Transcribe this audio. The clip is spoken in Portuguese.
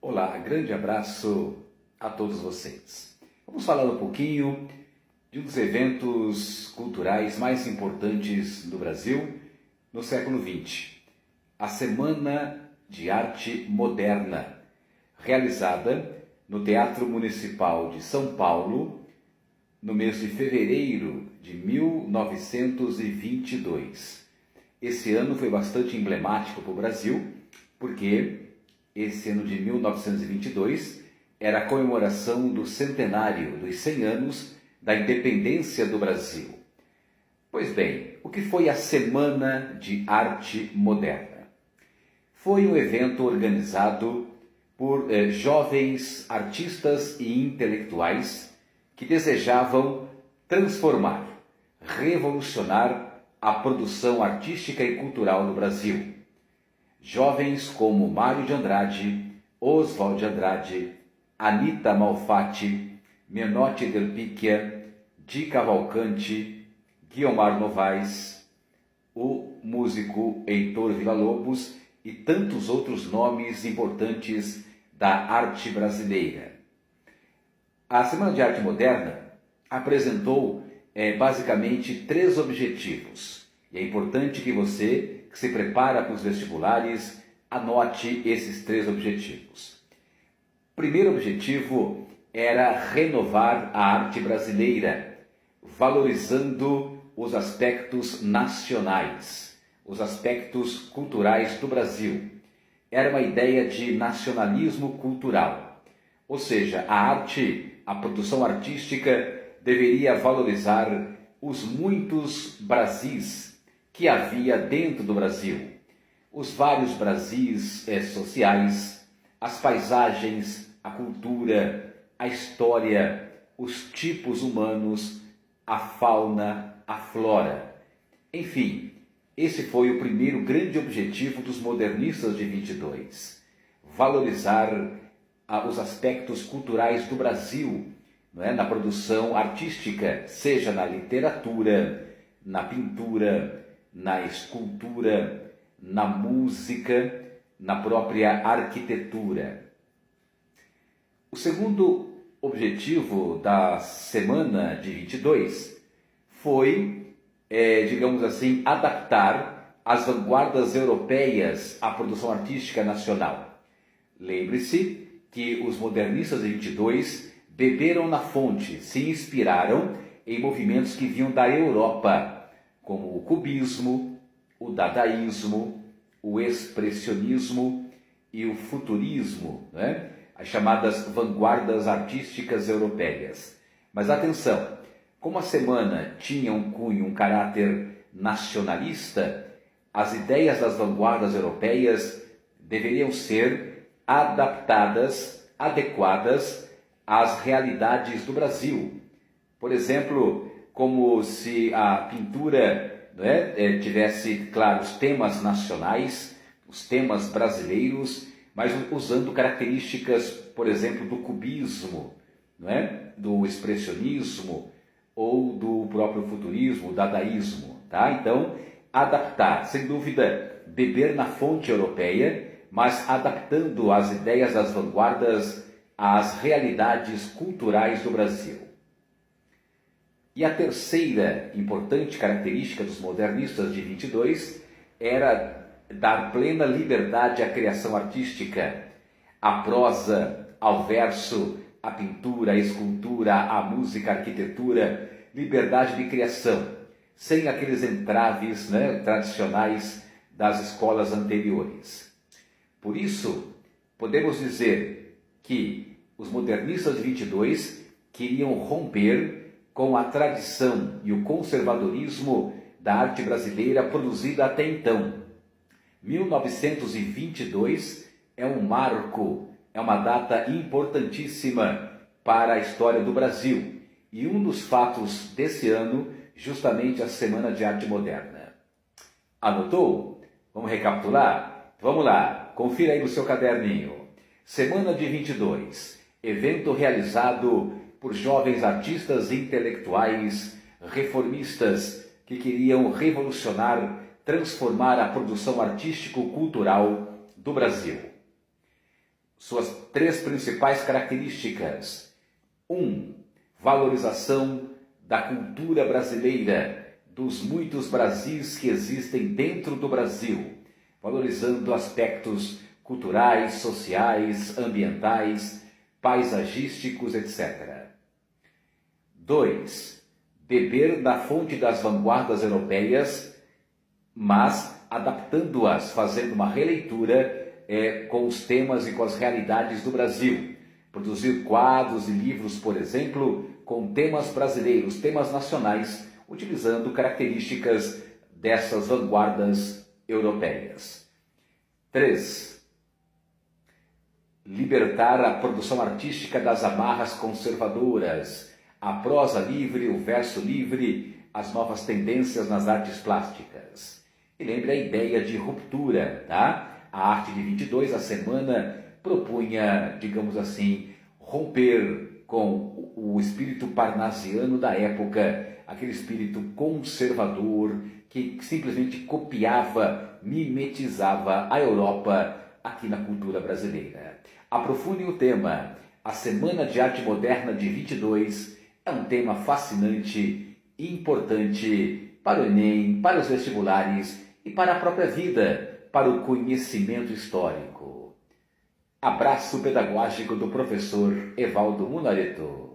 Olá, grande abraço a todos vocês. Vamos falar um pouquinho de um dos eventos culturais mais importantes do Brasil no século XX, a Semana de Arte Moderna, realizada no Teatro Municipal de São Paulo no mês de fevereiro de 1922. Esse ano foi bastante emblemático para o Brasil, porque esse ano de 1922 era a comemoração do centenário dos 100 anos da independência do Brasil. Pois bem, o que foi a Semana de Arte Moderna? Foi um evento organizado por jovens artistas e intelectuais que desejavam transformar, revolucionar a produção artística e cultural no Brasil. Jovens como Mário de Andrade, Oswald de Andrade, Anita Malfatti, Menotti del Picchia, Di Cavalcanti, Guiomar Novaes, o músico Heitor Villa-Lobos e tantos outros nomes importantes da arte brasileira. A Semana de Arte Moderna apresentou basicamente 3 objetivos. E é importante que você, que se prepara para os vestibulares, anote esses 3 objetivos. O primeiro objetivo era renovar a arte brasileira, valorizando os aspectos nacionais, os aspectos culturais do Brasil. Era uma ideia de nacionalismo cultural, ou seja, a arte, a produção artística deveria valorizar os muitos Brasis que havia dentro do Brasil, os vários Brasis sociais, as paisagens, a cultura, a história, os tipos humanos, a fauna, a flora. Enfim, esse foi o primeiro grande objetivo dos modernistas de 22, valorizar os aspectos culturais do Brasil, não é? Na produção artística, seja na literatura, na pintura, na escultura, na música, na própria arquitetura. O segundo objetivo da Semana de 22 foi, digamos assim, adaptar as vanguardas europeias à produção artística nacional. Lembre-se que os modernistas de 22 beberam na fonte, se inspiraram em movimentos que vinham da Europa, como o cubismo, o dadaísmo, o expressionismo e o futurismo, né? As chamadas vanguardas artísticas europeias. Mas atenção, como a semana tinha um cunho, um caráter nacionalista, as ideias das vanguardas europeias deveriam ser adaptadas, adequadas às realidades do Brasil. Por exemplo, como se a pintura tivesse, claro, os temas nacionais, os temas brasileiros, mas usando características, por exemplo, do cubismo, do expressionismo ou do próprio futurismo, dadaísmo. Tá? Então, adaptar, sem dúvida, beber na fonte europeia, mas adaptando as ideias das vanguardas às realidades culturais do Brasil. E a terceira importante característica dos modernistas de 22 era dar plena liberdade à criação artística, à prosa, ao verso, à pintura, à escultura, à música, à arquitetura, liberdade de criação, sem aqueles entraves tradicionais das escolas anteriores. Por isso, podemos dizer que os modernistas de 22 queriam romper com a tradição e o conservadorismo da arte brasileira produzida até então. 1922 é um marco, é uma data importantíssima para a história do Brasil e um dos fatos desse ano, justamente a Semana de Arte Moderna. Anotou? Vamos recapitular? Vamos lá, confira aí no seu caderninho. Semana de 22, evento realizado por jovens artistas intelectuais, reformistas, que queriam revolucionar, transformar a produção artístico-cultural do Brasil. suas 3 principais características. 1. Valorização da cultura brasileira, dos muitos Brasis que existem dentro do Brasil, valorizando aspectos culturais, sociais, ambientais, paisagísticos, etc. 2. Beber da fonte das vanguardas europeias, mas adaptando-as, fazendo uma releitura com os temas e com as realidades do Brasil. Produzir quadros e livros, por exemplo, com temas brasileiros, temas nacionais, utilizando características dessas vanguardas europeias. 3. Libertar a produção artística das amarras conservadoras, a prosa livre, o verso livre, as novas tendências nas artes plásticas. E lembre a ideia de ruptura, tá? A arte de 22, a semana, propunha, digamos assim, romper com o espírito parnasiano da época, aquele espírito conservador que simplesmente copiava, mimetizava a Europa aqui na cultura brasileira. Aprofunde o tema. A Semana de Arte Moderna de 22 é um tema fascinante e importante para o Enem, para os vestibulares e para a própria vida, para o conhecimento histórico. Abraço pedagógico do professor Evaldo Munareto.